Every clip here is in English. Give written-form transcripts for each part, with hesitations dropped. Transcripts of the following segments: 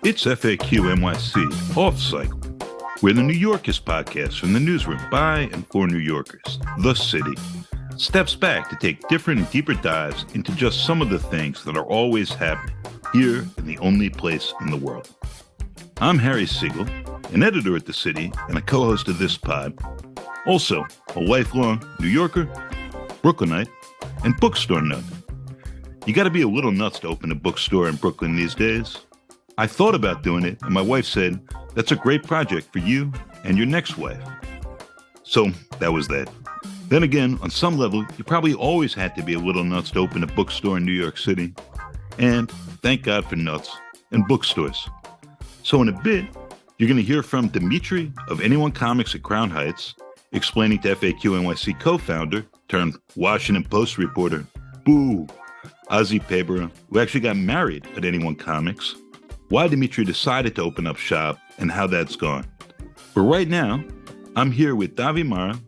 It's FAQ NYC Off Cycle. We're the New Yorkers podcast from the newsroom by and for New Yorkers. The city steps back to take different and deeper dives into just some of the things that are always happening here in the only place in the world. I'm Harry Siegel, an editor at the city and a co-host of this pod. Also, a lifelong New Yorker, Brooklynite, and bookstore nut. You got to be a little nuts to open a bookstore in Brooklyn these days. I thought about doing it, and my wife said, that's a great project for you and your next wife. So that was that. Then again, on some level, you probably always had to be a little nuts to open a bookstore in New York City. And thank God for nuts and bookstores. So in a bit, you're going to hear from Dimitri of Anyone Comics at Crown Heights, explaining to FAQ NYC co-founder turned Washington Post reporter, boo, Azi Paybarah, who actually got married at Anyone Comics, why Dimitri decided to open up shop, and how that's gone. But right now, I'm here with Davi Marra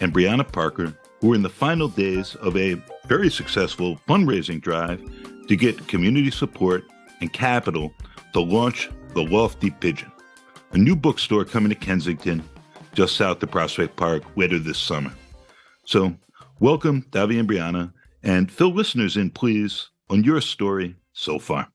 and Briana Parker, who are in the final days of a very successful fundraising drive to get community support and capital to launch the Lofty Pigeon, a new bookstore coming to Kensington, just south of Prospect Park, later this summer. So, welcome, Davi and Briana, and fill listeners in, please, on your story so far.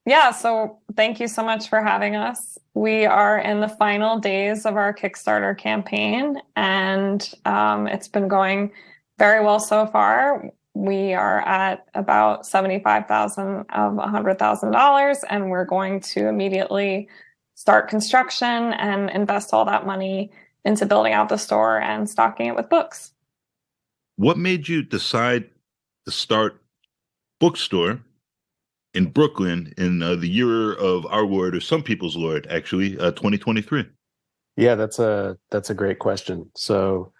Yeah, so thank you so much for having us. We are in the final days of our Kickstarter campaign, and it's been going very well so far. We are at about $75,000 of $100,000, and we're going to immediately start construction and invest all that money into building out the store and stocking it with books. What made you decide to start bookstore in Brooklyn in the year of our Lord, or some people's Lord, actually, 2023? Yeah, that's a great question. So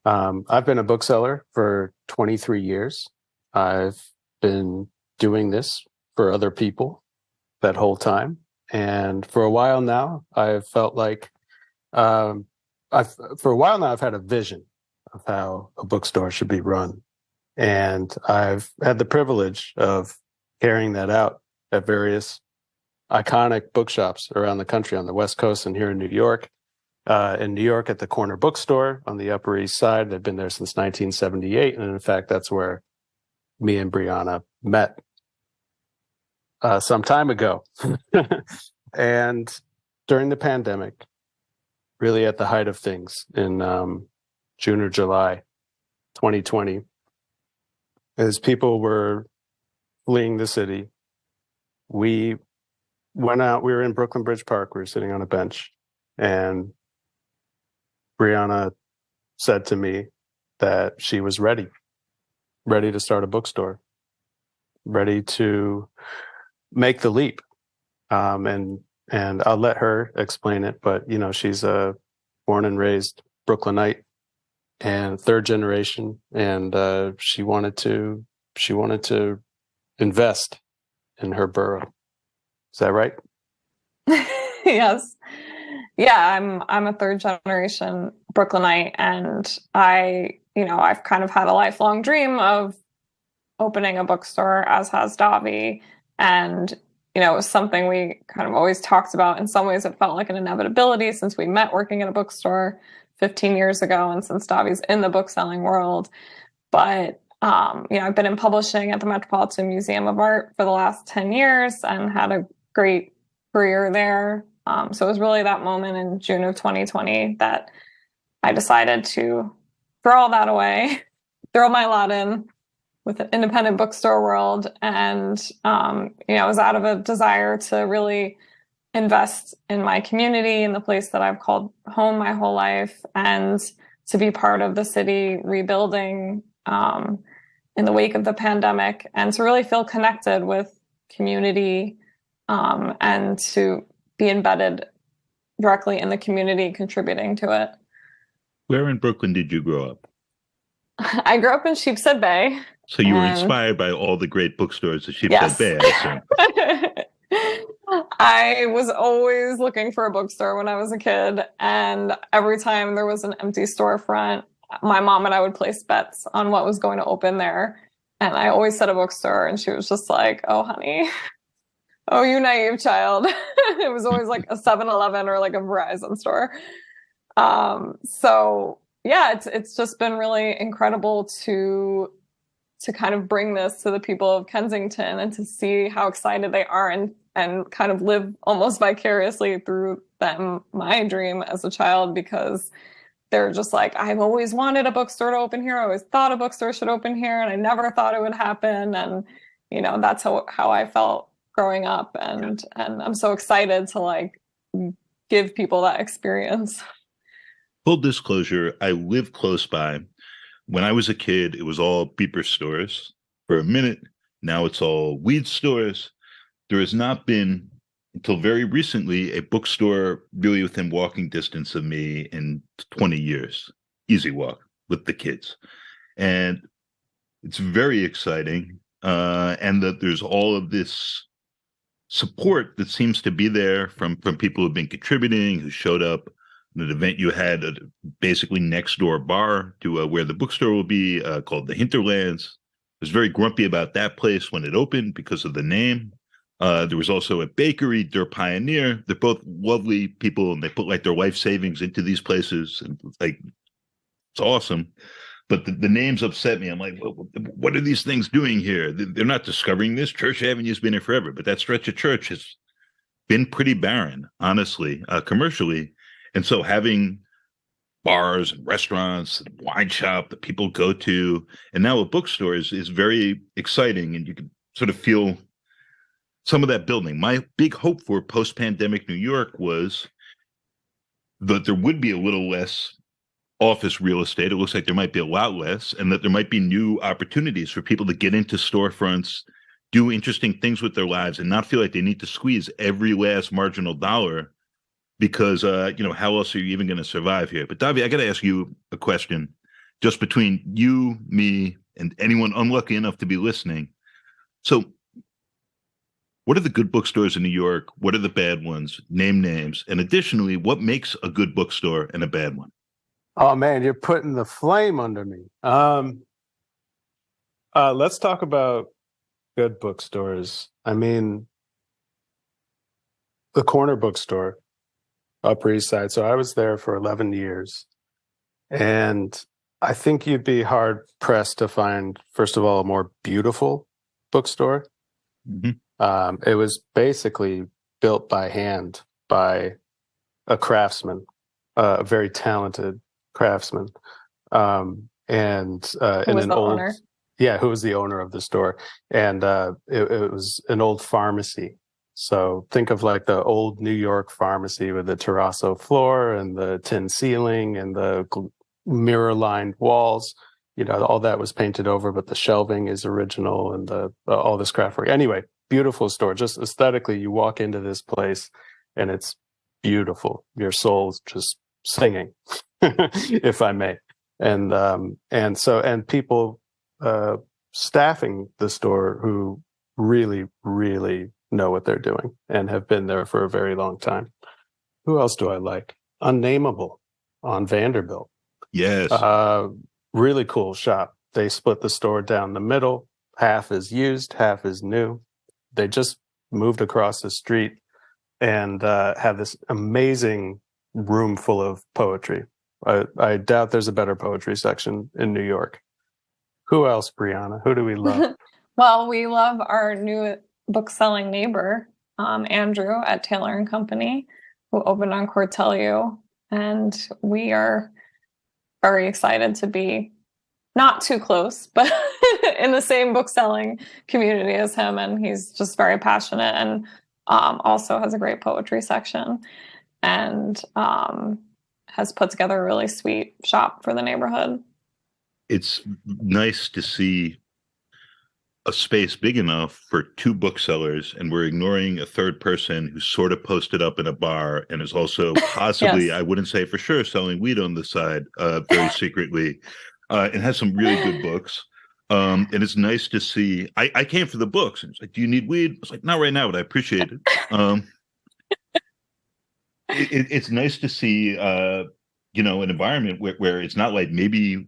I've been a bookseller for 23 years. I've been doing this for other people that whole time. And for a while now, I've felt like I've had a vision of how a bookstore should be run. And I've had the privilege of carrying that out at various iconic bookshops around the country, on the West Coast and here in New York. In New York at the Corner Bookstore on the Upper East Side. They've been there since 1978. And in fact, that's where me and Briana met some time ago. And during the pandemic, really at the height of things in June or July 2020, as people were fleeing the city, we went out. We were in Brooklyn Bridge Park. We were sitting on a bench, and Briana said to me that she was ready to start a bookstore, ready to make the leap. And I'll let her explain it, but you know, she's a born and raised Brooklynite and third generation, and she wanted to invest in her borough. Is that right? Yes. Yeah, I'm a third generation Brooklynite, and I've kind of had a lifelong dream of opening a bookstore, as has Davi. And, it was something we kind of always talked about. In some ways, it felt like an inevitability since we met working at a bookstore 15 years ago, and since Davi's in the book-selling world. But I've been in publishing at the Metropolitan Museum of Art for the last 10 years and had a great career there. So it was really that moment in June of 2020 that I decided to throw all that away, throw my lot in with an independent bookstore world. And, it was out of a desire to really invest in my community, in the place that I've called home my whole life, and to be part of the city rebuilding in the wake of the pandemic, and to really feel connected with community and to be embedded directly in the community, contributing to it. Where in Brooklyn did you grow up? I grew up in Sheepshead Bay. So you were inspired by all the great bookstores at Sheepshead Bay, I assume. I was always looking for a bookstore when I was a kid, and every time there was an empty storefront, my mom and I would place bets on what was going to open there. And I always said a bookstore, and she was just like, oh, honey, Oh, you naive child. It was always like a 7-Eleven or like a Verizon store. So yeah, it's just been really incredible to kind of bring this to the people of Kensington and to see how excited they are and kind of live almost vicariously through them, my dream as a child, because they're just like, I've always wanted a bookstore to open here. I always thought a bookstore should open here, and I never thought it would happen. And, that's how I felt growing up. And I'm so excited to like give people that experience. Full disclosure, I live close by. When I was a kid, it was all beeper stores for a minute. Now it's all weed stores. There has not been, until very recently, a bookstore really within walking distance of me in 20 years. Easy walk with the kids. And it's very exciting. And that there's all of this support that seems to be there from people who've been contributing, who showed up. An event you had basically next door bar to where the bookstore will be called the Hinterlands. I was very grumpy about that place when it opened because of the name. There was also a bakery, Der Pioneer. They're both lovely people, and they put like their life savings into these places, and like it's awesome. But the names upset me. I'm like, well, what are these things doing here? They're not discovering this. Church Avenue's been here forever, but that stretch of church has been pretty barren, honestly, commercially. And so having bars and restaurants, and wine shop that people go to, and now a bookstore is very exciting, and you can sort of feel some of that building. My big hope for post-pandemic New York was that there would be a little less office real estate. It looks like there might be a lot less, and that there might be new opportunities for people to get into storefronts, do interesting things with their lives, and not feel like they need to squeeze every last marginal dollar because, how else are you even going to survive here? But Davi, I got to ask you a question just between you, me, and anyone unlucky enough to be listening. So what are the good bookstores in New York? What are the bad ones? Name names. And additionally, what makes a good bookstore and a bad one? Oh man, you're putting the flame under me. Let's talk about good bookstores. I mean, the Corner Bookstore, Upper East Side. So I was there for 11 years. And I think you'd be hard pressed to find, first of all, a more beautiful bookstore. Mm-hmm. It was basically built by hand by a craftsman, a very talented craftsman. Who was the owner? Yeah, who was the owner of the store. And it was an old pharmacy. So think of like the old New York pharmacy with the terrazzo floor and the tin ceiling and the mirror-lined walls. All that was painted over, but the shelving is original and all this craft work. Anyway, beautiful store. Just aesthetically, you walk into this place and it's beautiful. Your soul's just singing, if I may. And people staffing the store who really, really know what they're doing and have been there for a very long time. Who else do I like? Unnameable on Vanderbilt. Yes. Really cool shop. They split the store down the middle. Half is used, half is new. They just moved across the street and have this amazing room full of poetry. I doubt there's a better poetry section in New York. Who else, Briana? Who do we love? Well, we love our new book-selling neighbor, Andrew at Taylor & Company, who opened on Cortelyou. And we are very excited to be not too close, but in the same book-selling community as him. And he's just very passionate and also has a great poetry section and has put together a really sweet shop for the neighborhood. It's nice to see a space big enough for two booksellers, and we're ignoring a third person who's sort of posted up in a bar and is also possibly, yes, I wouldn't say for sure, selling weed on the side very secretly, and has some really good books. And it's nice to see. I came for the books, and it's like, do you need weed? I was like, not right now, but I appreciate it. It's nice to see, an environment where it's not like maybe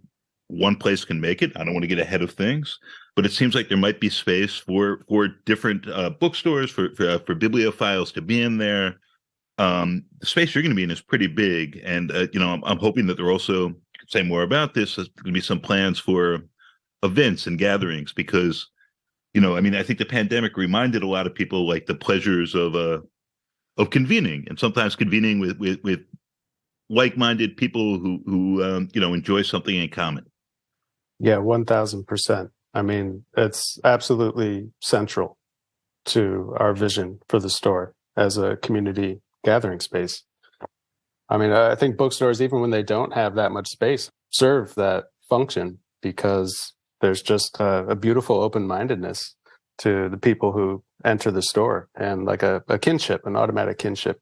one place can make it. I don't want to get ahead of things, but it seems like there might be space for different bookstores, for bibliophiles to be in there. The space you're going to be in is pretty big, and I'm hoping that there also, say more about this, there's going to be some plans for events and gatherings, because I think the pandemic reminded a lot of people like the pleasures of convening, and sometimes convening with like-minded people who enjoy something in common. Yeah, 1,000%. I mean, it's absolutely central to our vision for the store as a community gathering space. I mean, I think bookstores, even when they don't have that much space, serve that function, because there's just a beautiful open-mindedness to the people who enter the store, and like a kinship, an automatic kinship.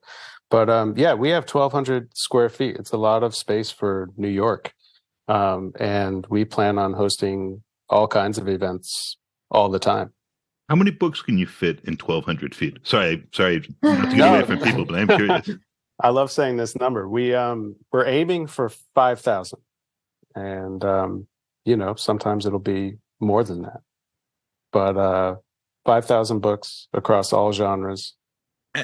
But we have 1,200 square feet. It's a lot of space for New York. And we plan on hosting all kinds of events all the time. How many books can you fit in 1,200 feet? Sorry, not to get away from people, but I'm curious. I love saying this number. We're aiming for 5,000, and sometimes it'll be more than that. But 5,000 books across all genres.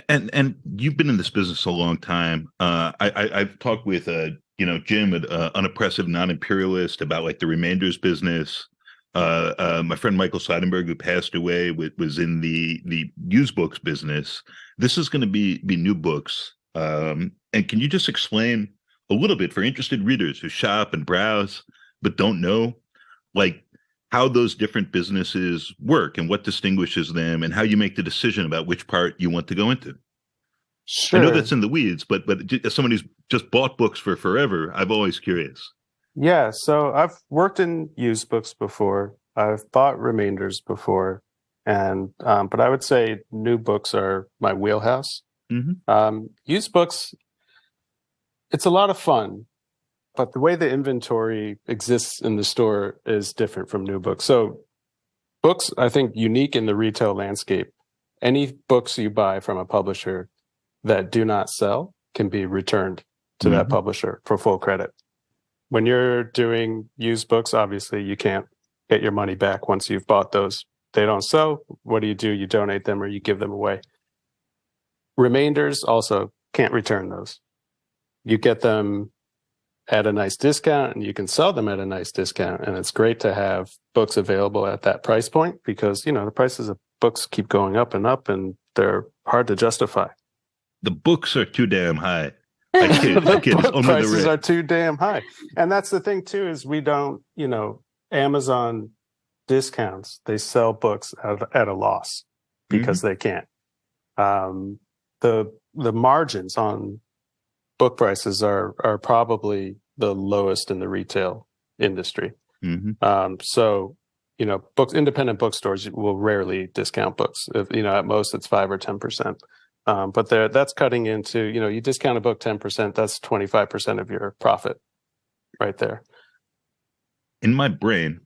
And you've been in this business a long time. I've talked with Jim at Unoppressive Non-Imperialist about like the Remainders business. My friend Michael Seidenberg, who passed away, was in the used books business. This is going to be new books. And can you just explain a little bit for interested readers who shop and browse but don't know, like, how those different businesses work and what distinguishes them, and how you make the decision about which part you want to go into? Sure. I know that's in the weeds, but as someone who's just bought books for forever, I'm always curious. Yeah, so I've worked in used books before. I've bought Remainders before, and but I would say new books are my wheelhouse. Mm-hmm. Used books, it's a lot of fun, but the way the inventory exists in the store is different from new books. So books, I think, unique in the retail landscape. Any books you buy from a publisher that do not sell can be returned to that publisher for full credit. When you're doing used books, obviously you can't get your money back once you've bought those. They don't sell. What do? You donate them or you give them away. Remainders also can't return those. You get them at a nice discount, and you can sell them at a nice discount. And it's great to have books available at that price point, because, the prices of books keep going up, and they're hard to justify. The books are too damn high. I kid. The prices are too damn high. And that's the thing too, is we don't, Amazon discounts, they sell books at a loss because they can't. The margins on book prices are probably the lowest in the retail industry. So, independent bookstores will rarely discount books. At most it's 5 or 10%. But that's cutting into, you discount a book 10%, that's 25% of your profit right there. In my brain,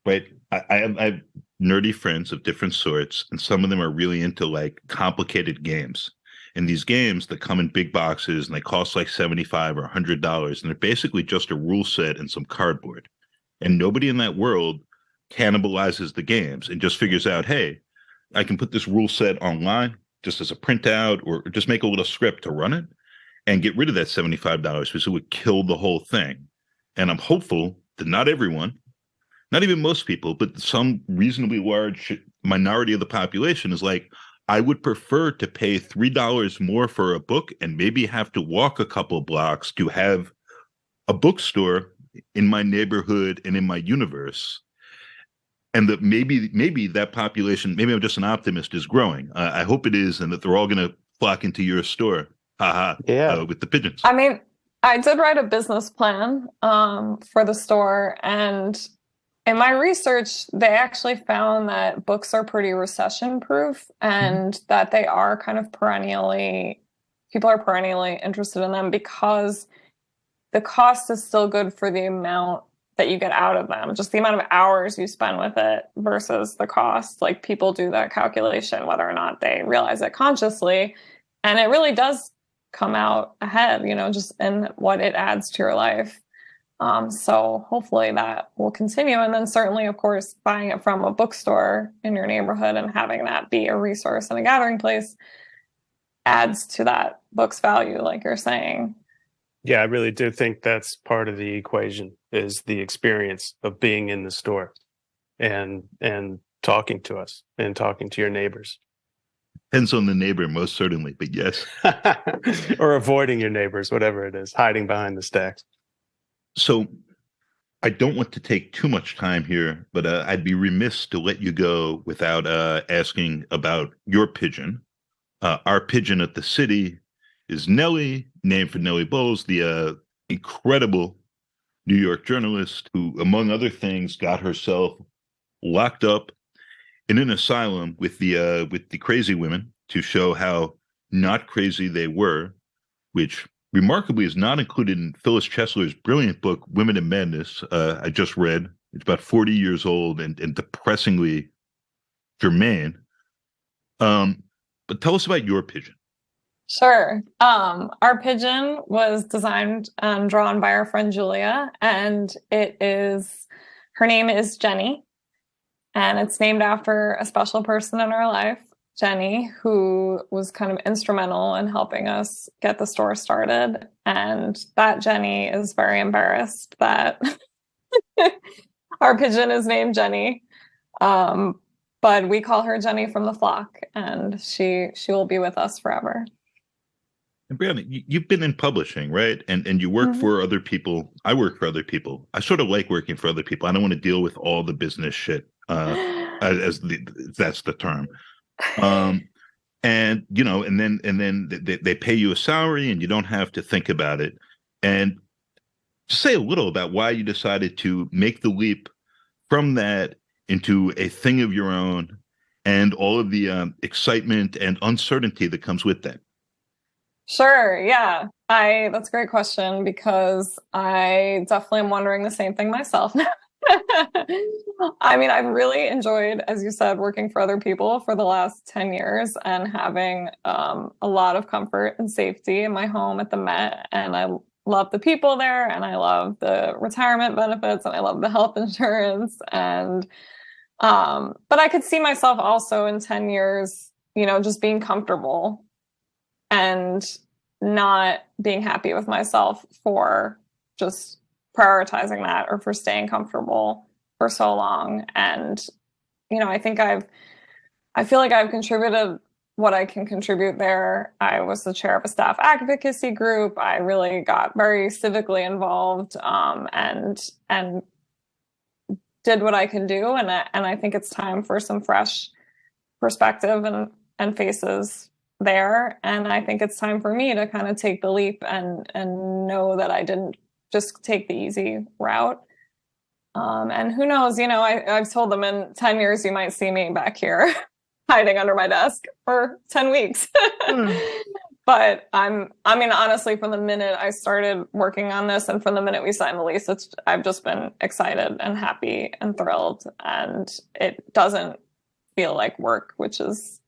right, I have nerdy friends of different sorts, and some of them are really into like complicated games. And these games that come in big boxes and they cost like $75 or $100, and they're basically just a rule set and some cardboard. And nobody in that world cannibalizes the games and just figures out, hey, I can put this rule set online just as a printout, or just make a little script to run it and get rid of that $75, because it would kill the whole thing. And I'm hopeful that not everyone, not even most people, but some reasonably large minority of the population is like, I would prefer to pay $3 more for a book and maybe have to walk a couple blocks to have a bookstore in my neighborhood and in my universe. And that maybe that population, maybe I'm just an optimist, is growing. I hope it is, and that they're all going to flock into your store. With the pigeons. I mean, I did write a business plan for the store, and in my research, they actually found that books are pretty recession-proof, and that they are kind of people are perennially interested in them, because the cost is still good for the amount that you get out of them, just the amount of hours you spend with it versus the cost. Like, people do that calculation, whether or not they realize it consciously. And it really does come out ahead, just in what it adds to your life. So hopefully that will continue. And then certainly, of course, buying it from a bookstore in your neighborhood and having that be a resource and a gathering place adds to that book's value, like you're saying. Yeah, I really do think that's part of the equation, is the experience of being in the store and talking to us and talking to your neighbors. Depends on the neighbor, most certainly, but yes. Or avoiding your neighbors, whatever it is, hiding behind the stacks. So I don't want to take too much time here, but I'd be remiss to let you go without asking about your pigeon. Our pigeon at the city is Nellie, named for Nellie Bowles, the incredible New York journalist who, among other things, got herself locked up in an asylum with the crazy women to show how not crazy they were, which remarkably is not included in Phyllis Chesler's brilliant book, Women in Madness. I just read. It's about 40 years old and depressingly germane. But tell us about your pigeon. Sure. Our pigeon was designed and drawn by our friend Julia, and her name is Jenny, and it's named after a special person in our life, Jenny, who was kind of instrumental in helping us get the store started. And that Jenny is very embarrassed that our pigeon is named Jenny. But we call her Jenny from the flock, and she will be with us forever. And Briana, you've been in publishing, right? And you work for other people. I work for other people. I sort of like working for other people. I don't want to deal with all the business shit, that's the term. And then they pay you a salary, and you don't have to think about it. And just say a little about why you decided to make the leap from that into a thing of your own, and all of the excitement and uncertainty that comes with that. Sure. Yeah. That's a great question, because I definitely am wondering the same thing myself. I mean, I've really enjoyed, as you said, working for other people for the last 10 years and having a lot of comfort and safety in my home at the Met. And I love the people there, and I love the retirement benefits, and I love the health insurance. And but I could see myself also in 10 years, just being comfortable and not being happy with myself for just prioritizing that or for staying comfortable for so long. And, I feel like I've contributed what I can contribute there. I was the chair of a staff advocacy group. I really got very civically involved, and did what I can do. And I think it's time for some fresh perspective and faces there. And I think it's time for me to kind of take the leap and know that I didn't just take the easy route. And who knows, I've told them in 10 years, you might see me back here hiding under my desk for 10 weeks. But honestly, from the minute I started working on this and from the minute we signed the lease, I've just been excited and happy and thrilled. And it doesn't feel like work, which is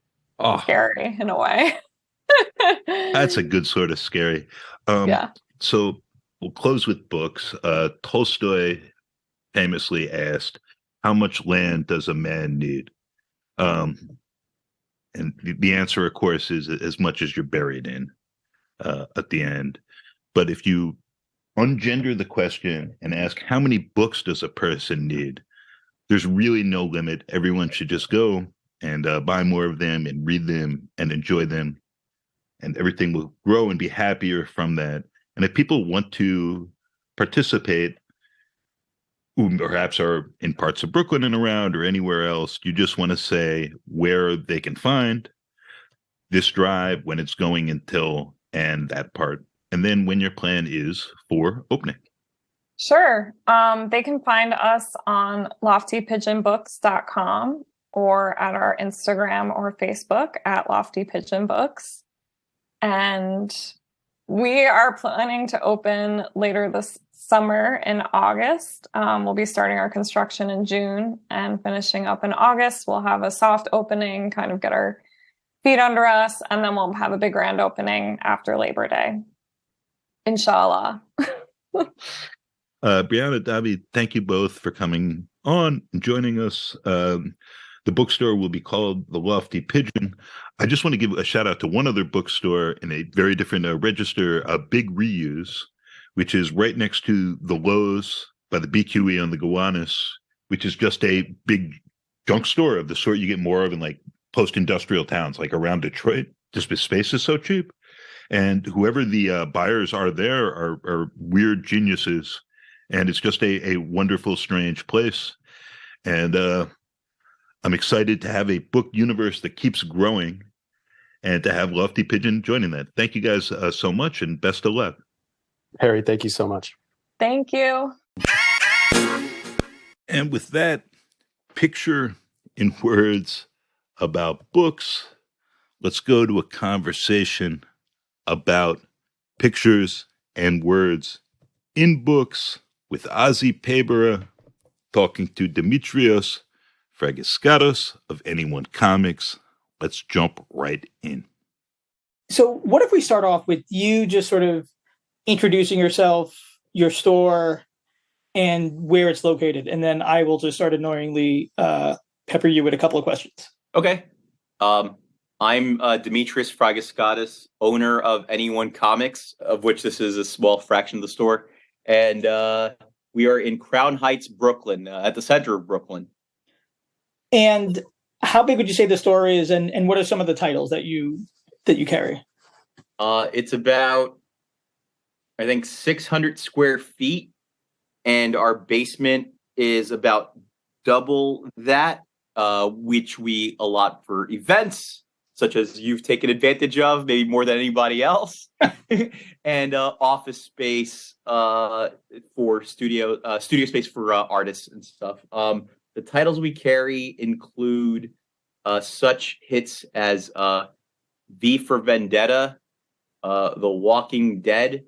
scary in a way. That's a good sort of scary. Yeah. So we'll close with books. Tolstoy famously asked, "How much land does a man need?" And the answer, of course, is as much as you're buried in at the end. But if you ungender the question and ask, how many books does a person need? There's really no limit. Everyone should just go and buy more of them and read them and enjoy them. And everything will grow and be happier from that. And if people want to participate, who perhaps are in parts of Brooklyn and around or anywhere else, you just want to say where they can find this drive, when it's going until, and that part. And then when your plan is for opening. Sure. They can find us on loftypigeonbooks.com or at our Instagram or Facebook at Lofty Pigeon Books. And we are planning to open later this summer in August. We'll be starting our construction in June and finishing up in August. We'll have a soft opening, kind of get our feet under us, and then we'll have a big grand opening after Labor Day. Inshallah. Briana, Davi, thank you both for coming on and joining us. The bookstore will be called the Lofty Pigeon. I just want to give a shout out to one other bookstore in a very different register, Big Reuse, which is right next to the Lowe's by the BQE on the Gowanus, which is just a big junk store of the sort you get more of in like post-industrial towns, like around Detroit. Just the space is so cheap. And whoever the buyers are there are weird geniuses. And it's just a wonderful, strange place. And I'm excited to have a book universe that keeps growing and to have Lofty Pigeon joining that. Thank you guys so much and best of luck. Harry, thank you so much. Thank you. And with that, picture in words about books, let's go to a conversation about pictures and words in books with Azi Paybarah talking to Dimitrios Fragiskatos of NYC Comics. Let's jump right in. So what if we start off with you just sort of introducing yourself, your store, and where it's located, and then I will just start annoyingly pepper you with a couple of questions. Okay. I'm Dimitrios Fragiskatos, owner of NYC Comics, of which this is a small fraction of the store. And we are in Crown Heights, Brooklyn, at the center of Brooklyn. And how big would you say the store is, and what are some of the titles that you carry? It's about, I think, 600 square feet, and our basement is about double that, which we allot for events, such as you've taken advantage of, maybe more than anybody else, and office space for studio space for artists and stuff. The titles we carry include such hits as V for Vendetta, The Walking Dead,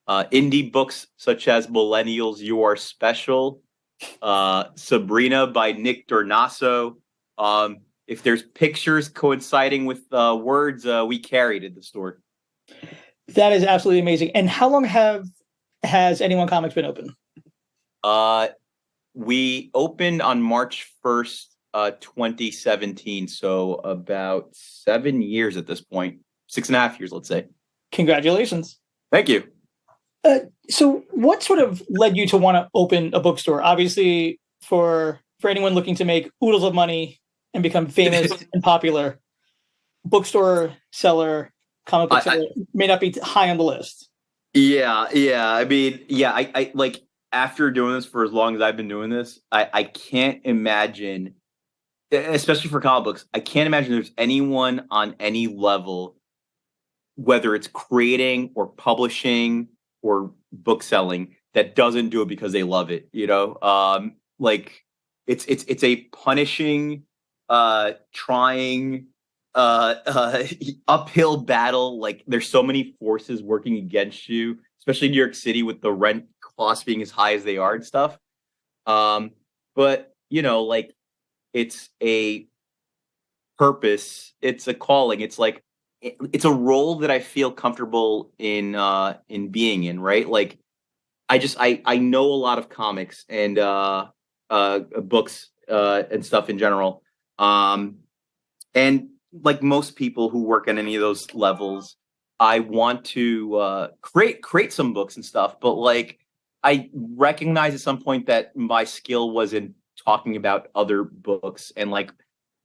indie books such as Millennials, You Are Special, Sabrina by Nick Dornasso. If there's pictures coinciding with words, we carry it at the store. That is absolutely amazing. And how long has NYC Comics been open? We opened on March 1st, 2017. So about 7 years at this point, 6.5 years, let's say. Congratulations. Thank you. So what sort of led you to want to open a bookstore? Obviously, for anyone looking to make oodles of money and become famous and popular, bookstore seller, comic book seller may not be high on the list. Yeah. I mean, yeah, I like, after doing this for as long as I've been doing this, I can't imagine, especially for comic books, I can't imagine there's anyone on any level, whether it's creating or publishing or book selling, that doesn't do it because they love it. You know, like it's a punishing, trying, uphill battle. Like there's so many forces working against you, especially in New York City with the rent costs being as high as they are and stuff. But you know, like it's a purpose, it's a calling. It's like it's a role that I feel comfortable in being in, right? Like I know a lot of comics and books and stuff in general. And like most people who work at any of those levels, I want to create some books and stuff, but like I recognize at some point that my skill was in talking about other books, and like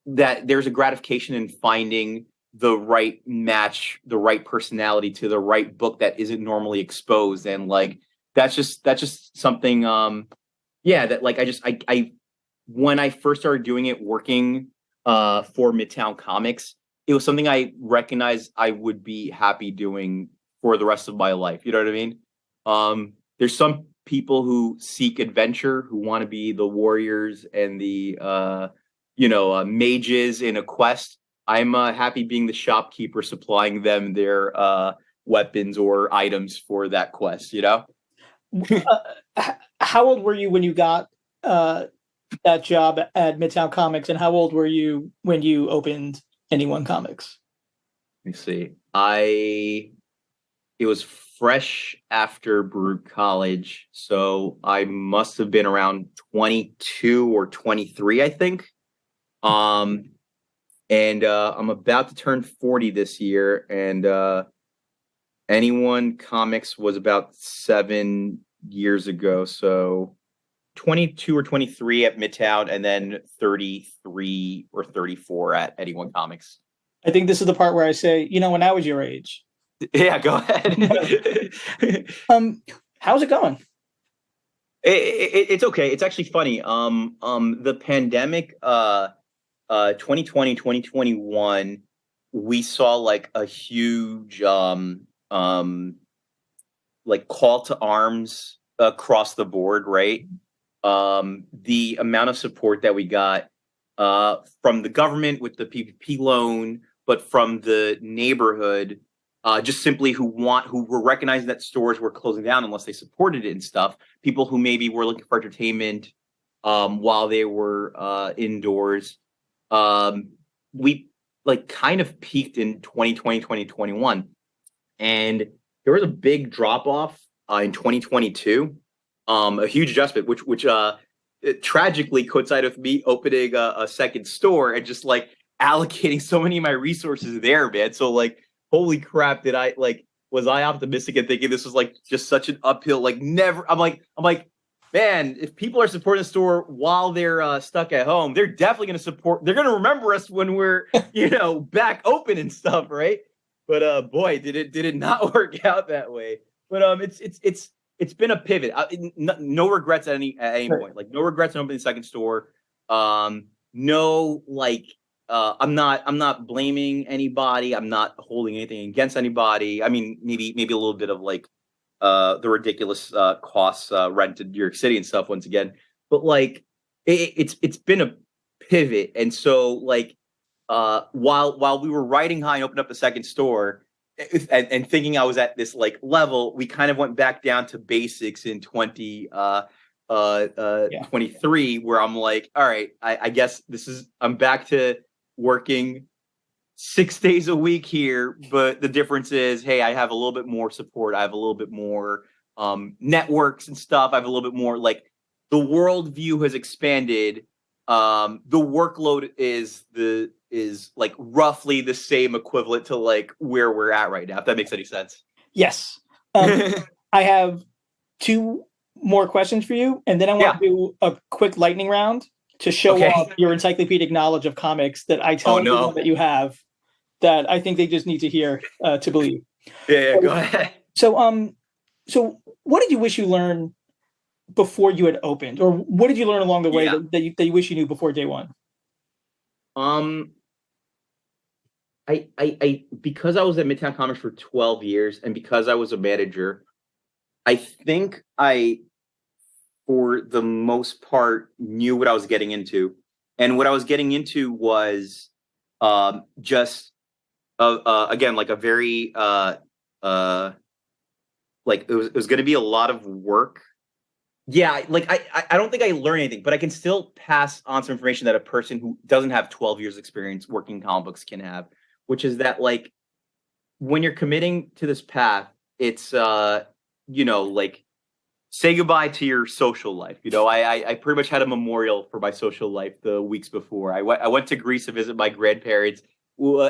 that there's a gratification in finding the right match, the right personality to the right book that isn't normally exposed. And like that's just something that like I when I first started doing it, working for Midtown Comics, it was something I recognized I would be happy doing for the rest of my life. You know what I mean? There's some people who seek adventure, who want to be the warriors and the mages in a quest. I'm happy being the shopkeeper, supplying them their weapons or items for that quest, you know? How old were you when you got that job at Midtown Comics, and how old were you when you opened NYC Comics? Let me see. I it was fresh after Baruch College, so I must have been around 22 or 23, I think. And I'm about to turn 40 this year, and Anyone Comics was about 7 years ago, so 22 or 23 at Midtown, and then 33 or 34 at Anyone Comics. I think this is the part where I say, when I was your age. Yeah, go ahead. How's it going? It's okay. It's actually funny. The pandemic, 2020, 2021, we saw like a huge like call to arms across the board, right? The amount of support that we got from the government with the PPP loan, but from the neighborhood, just simply who were recognizing that stores were closing down unless they supported it and stuff. People who maybe were looking for entertainment while they were indoors. We like kind of peaked in 2020, 2021. And there was a big drop off in 2022, a huge adjustment, which tragically coincided with me opening a second store and just like allocating so many of my resources there, man. So like, holy crap, was I optimistic and thinking this was like just such an uphill, like never, I'm like, man, if people are supporting the store while they're stuck at home, they're definitely going to they're going to remember us when we're, back open and stuff. Right. But boy, did it not work out that way. But it's been a pivot. No regrets at any point. Like no regrets in opening the second store. No, like I'm not blaming anybody. I'm not holding anything against anybody. I mean, maybe a little bit of like the ridiculous costs rent in New York City and stuff once again. But like it's been a pivot, and so like. While we were riding high and opened up the second store and thinking I was at this like level, we kind of went back down to basics in 23, where I'm like, all right, I guess I'm back to working 6 days a week here. But the difference is, hey, I have a little bit more support. I have a little bit more networks and stuff. I have a little bit more like the worldview has expanded. The workload is like roughly the same equivalent to like where we're at right now, if that makes any sense. Yes. I have 2 more questions for you, and then I want to do a quick lightning round to show off your encyclopedic knowledge of comics that I tell everyone that you have, that I think they just need to hear to believe. Yeah, go ahead. So what did you wish you learned before you had opened, or what did you learn along the way that you wish you knew before day one? I because I was at Midtown Comics for 12 years, and because I was a manager, I think I, for the most part, knew what I was getting into, and what I was getting into was just again like a very like it was going to be a lot of work. Yeah, like I don't think I learned anything, but I can still pass on some information that a person who doesn't have 12 years experience working in comic books can have, which is that like when you're committing to this path, it's like say goodbye to your social life. I pretty much had a memorial for my social life the weeks before. I went to Greece to visit my grandparents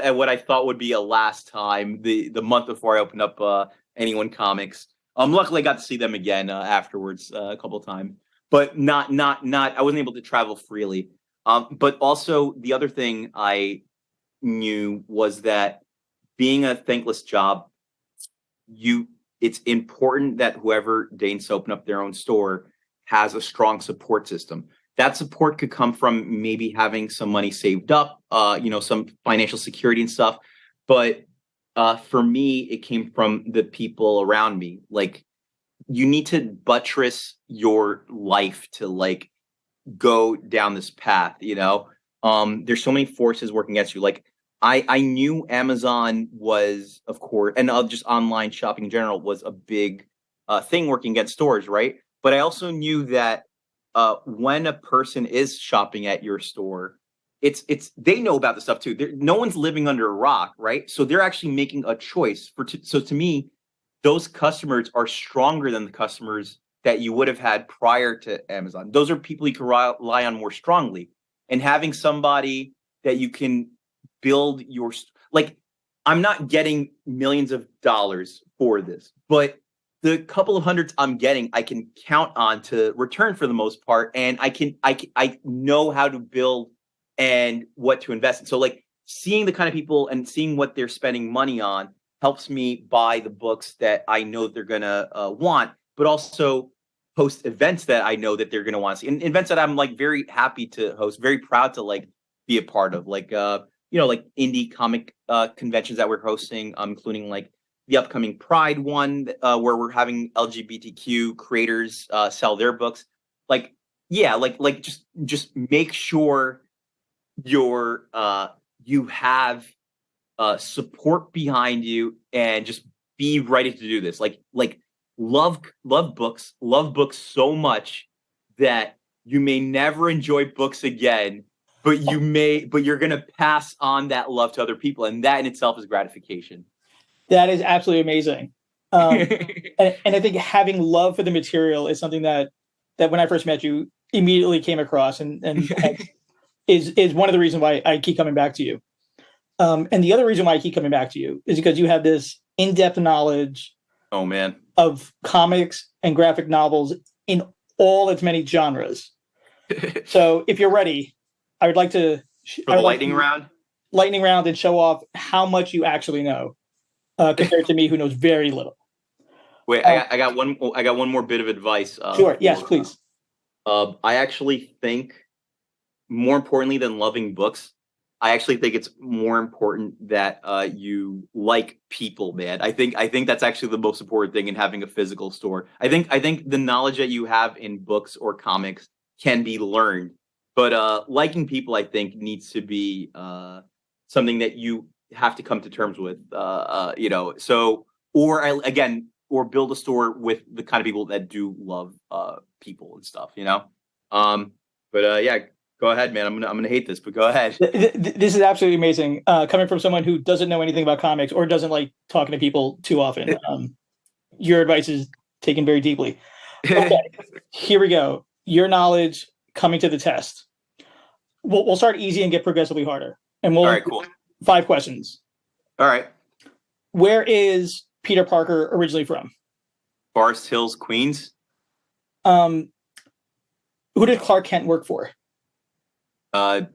at what I thought would be a last time the month before I opened up Anyone Comics. Luckily I got to see them again afterwards a couple of times, but not I wasn't able to travel freely. But also the other thing I knew was that being a thankless job, it's important that whoever deigns to open up their own store has a strong support system. That support could come from maybe having some money saved up, some financial security and stuff. But for me, it came from the people around me. Like, you need to buttress your life to like go down this path. There's so many forces working against you. Like, I knew Amazon was, of course, and just online shopping in general was a big thing working against stores, right? But I also knew that when a person is shopping at your store, they know about the stuff too. No one's living under a rock, right? So they're actually making a choice so to me, those customers are stronger than the customers that you would have had prior to Amazon. Those are people you can rely on more strongly. And having somebody that you can build your, like, I'm not getting millions of dollars for this, but the couple of hundreds I'm getting, I can count on to return for the most part. And I know how to build and what to invest in. So like seeing the kind of people and seeing what they're spending money on helps me buy the books that I know they're going to want, but also host events that I know that they're going to want to see, and events that I'm like very happy to host, very proud to like be a part of, like, like indie comic conventions that we're hosting, including like the upcoming Pride one, where we're having LGBTQ creators sell their books. Like, yeah, like just make sure you have support behind you, and just be ready to do this. Like love books so much that you may never enjoy books again, but you're going to pass on that love to other people. And that in itself is gratification. That is absolutely amazing. And I think having love for the material is something that when I first met you immediately came across, and is one of the reasons why I keep coming back to you. And the other reason why I keep coming back to you is because you have this in-depth knowledge of comics and graphic novels in all its many genres. So if you're ready, I would like to for the lightning round, and show off how much you actually know compared to me, who knows very little. Wait, I got one more bit of advice. Sure. Yes, please. I actually think, more importantly than loving books, I actually think it's more important that you like people, man. I think that's actually the most important thing in having a physical store. I think the knowledge that you have in books or comics can be learned, but liking people, I think, needs to be something that you have to come to terms with. So or build a store with the kind of people that do love people and stuff. Yeah. Go ahead, man. I'm gonna hate this, but go ahead. This is absolutely amazing. Coming from someone who doesn't know anything about comics or doesn't like talking to people too often, your advice is taken very deeply. Okay, here we go. Your knowledge coming to the test. We'll start easy and get progressively harder. And all right, cool. 5 questions. All right. Where is Peter Parker originally from? Forest Hills, Queens. Who did Clark Kent work for?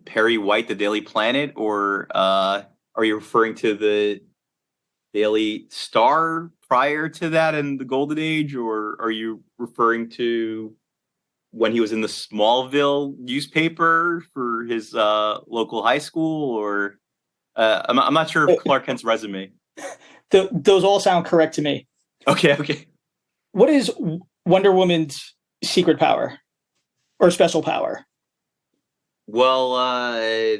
Perry White, the Daily Planet, or are you referring to the Daily Star prior to that in the Golden Age, or are you referring to when he was in the Smallville newspaper for his local high school, or I'm not sure of Clark Kent's resume. Those all sound correct to me. Okay. What is Wonder Woman's secret power or special power? Well,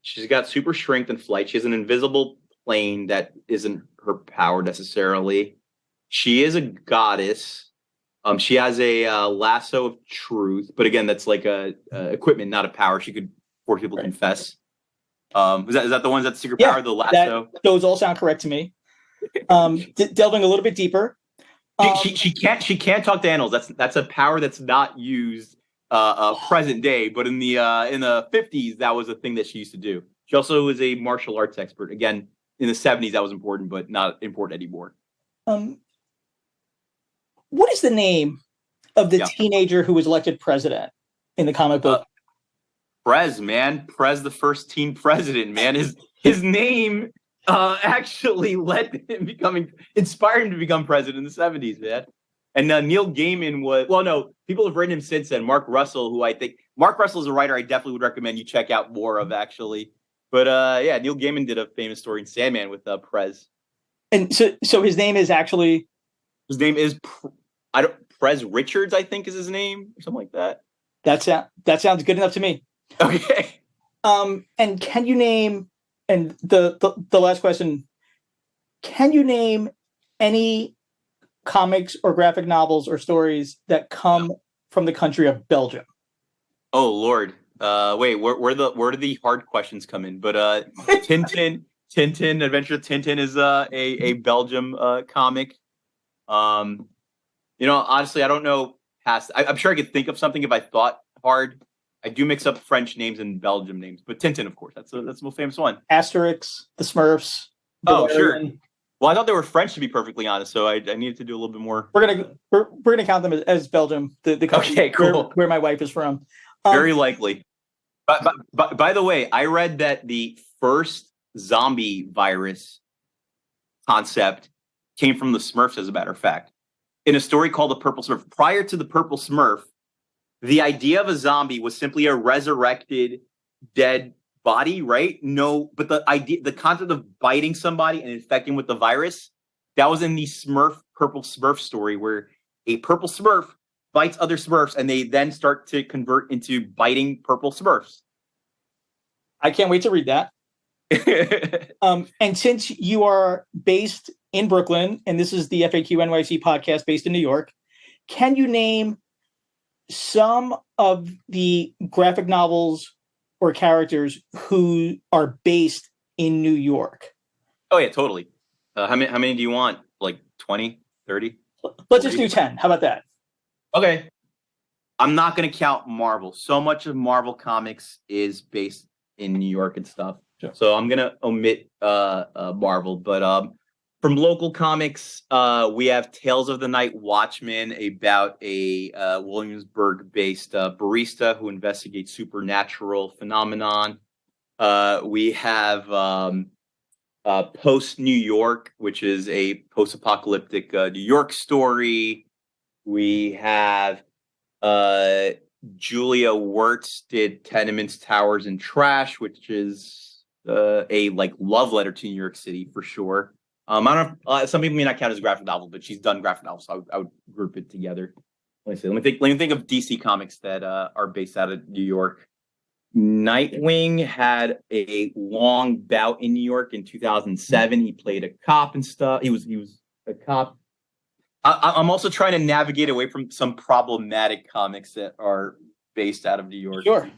she's got super strength and flight. She has an invisible plane that isn't her power necessarily. She is a goddess. She has a lasso of truth, but again, that's like a equipment, not a power. She could force people to confess. Is that the ones that's secret power? The lasso. Those all sound correct to me. Delving a little bit deeper. She can't talk to animals. That's a power that's not used present day, but in the 50s, that was a thing that she used to do. She also was a martial arts expert. Again, in the 70s, that was important, but not important anymore. What is the name of the teenager who was elected president in the comic book? Prez, the first teen president, man. His name actually inspired him to become president in the 70s, man. And Neil Gaiman people have written him since then. Mark Russell is a writer I definitely would recommend you check out more of, actually. But Neil Gaiman did a famous story in Sandman with Prez. And so his name is actually... His name is Prez Richards, I think is his name, or something like that. That sounds good enough to me. Okay. And can you name, and the last question, can you name any comics or graphic novels or stories that come from the country of Belgium? Oh Lord. Wait, where do the hard questions come in? But Tintin, Adventure of Tintin is a Belgium comic. Honestly, I don't know past. I'm sure I could think of something if I thought hard. I do mix up French names and Belgium names, but Tintin, of course, that's the most famous one. Asterix, the Smurfs. Oh, sure. Bavarian. Well, I thought they were French, to be perfectly honest, so I needed to do a little bit more. We're gonna count them as Belgium, the country Okay, cool. where my wife is from. Very likely. But by the way, I read that the first zombie virus concept came from the Smurfs, as a matter of fact, in a story called The Purple Smurf. Prior to The Purple Smurf, the idea of a zombie was simply a resurrected dead body, right? No, but the concept of biting somebody and infecting with the virus, that was in the Purple Smurf story, where a purple Smurf bites other Smurfs and they then start to convert into biting purple Smurfs. I can't wait to read that. And since you are based in Brooklyn, and this is the FAQ NYC podcast based in New York, can you name some of the graphic novels or characters who are based in New York? Oh, yeah, totally. How many do you want? Like 20, 30? Let's just do 10. How about that? Okay. I'm not going to count Marvel. So much of Marvel Comics is based in New York and stuff. Sure. So I'm going to omit Marvel. But from local comics, we have Tales of the Night Watchman, about a Williamsburg-based barista who investigates supernatural phenomenon. We have Post New York, which is a post-apocalyptic New York story. We have Julia Wirtz did Tenements, Towers, and Trash, which is a love letter to New York City for sure. I don't know, some people may not count as a graphic novel, but she's done graphic novels, so I would group it together. Let me think of DC comics that are based out of New York. Nightwing had a long bout in New York in 2007. He played a cop and stuff. He was a cop. I'm also trying to navigate away from some problematic comics that are based out of New York. Sure.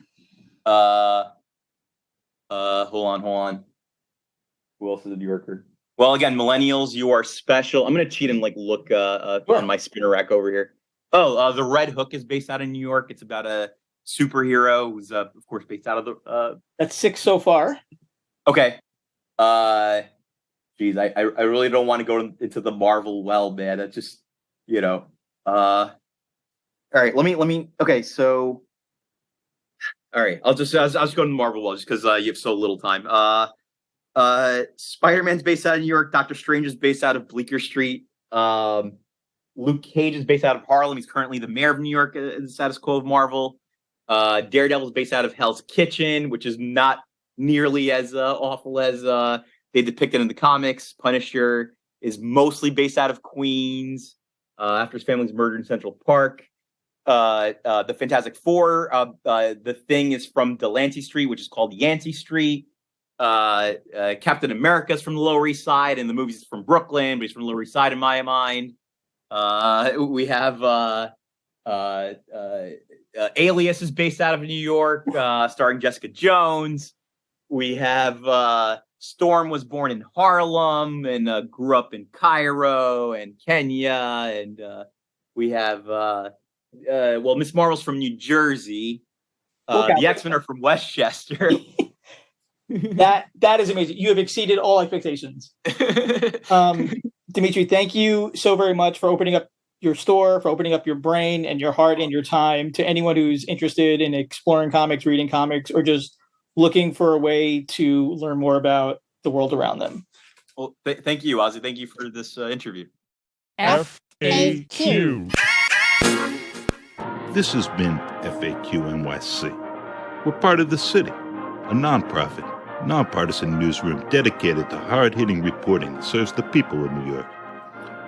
Hold on. Who else is a New Yorker? Well, again, millennials, you are special. I'm gonna cheat and look Sure. on my spinner rack over here. Oh, the Red Hook is based out of New York. It's about a superhero who's of course based out of the. That's 6 so far. Okay. Geez, I really don't want to go into the Marvel well, man. That's just All right, let me. Okay, so. All right, I'll just go to Marvel well just because you have so little time. Spider-Man's based out of New York. Doctor Strange is based out of Bleecker Street. Luke Cage is based out of Harlem. He's currently the mayor of New York in the status quo of Marvel. Daredevil is based out of Hell's Kitchen, which is not nearly as awful as they depict it in the comics. Punisher is mostly based out of Queens after his family's murder in Central Park. The Fantastic Four, the Thing is from Delancey Street, which is called Yancey Street. Captain America's from the Lower East Side, and the movie's from Brooklyn, but he's from the Lower East Side in my mind. We have Alias is based out of New York, starring Jessica Jones. We have Storm was born in Harlem and grew up in Cairo and Kenya, and we have Miss Marvel's from New Jersey. The X-Men are from Westchester. That is amazing. You have exceeded all expectations. Dimitri, thank you so very much for opening up your store, for opening up your brain and your heart and your time to anyone who's interested in exploring comics, reading comics, or just looking for a way to learn more about the world around them. Well, thank you, Azi. Thank you for this interview. FAQ. This has been FAQ NYC. We're part of The City, a nonprofit, nonpartisan newsroom dedicated to hard-hitting reporting that serves the people of New York.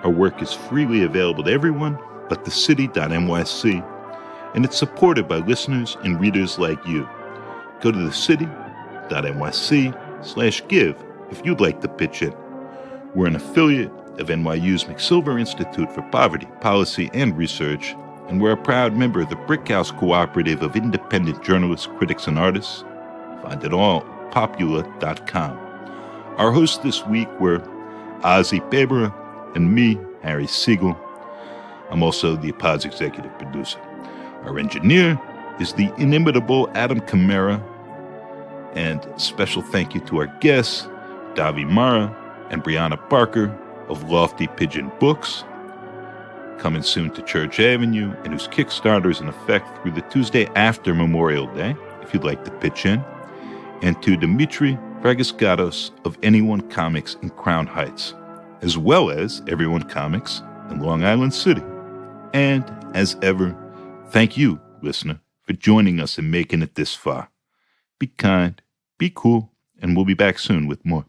Our work is freely available to everyone but thecity.nyc, and it's supported by listeners and readers like you. Go to thecity.nyc/give if you'd like to pitch in. We're an affiliate of NYU's McSilver Institute for Poverty, Policy, and Research, and we're a proud member of the Brickhouse Cooperative of Independent Journalists, Critics, and Artists. Find it all at popula.com. Our hosts this week were Azi Paybarah and me, Harry Siegel. I'm also the Pod's executive producer. Our engineer is the inimitable Adam Camara. And special thank you to our guests, Davi Marra and Briana Barker of Lofty Pigeon Books, coming soon to Church Avenue, and whose Kickstarter is in effect through the Tuesday after Memorial Day, if you'd like to pitch in, and to Dimitrios Fragiskatos of Anyone Comics in Crown Heights, as well as Everyone Comics in Long Island City. And, as ever, thank you, listener, for joining us and making it this far. Be kind, be cool, and we'll be back soon with more.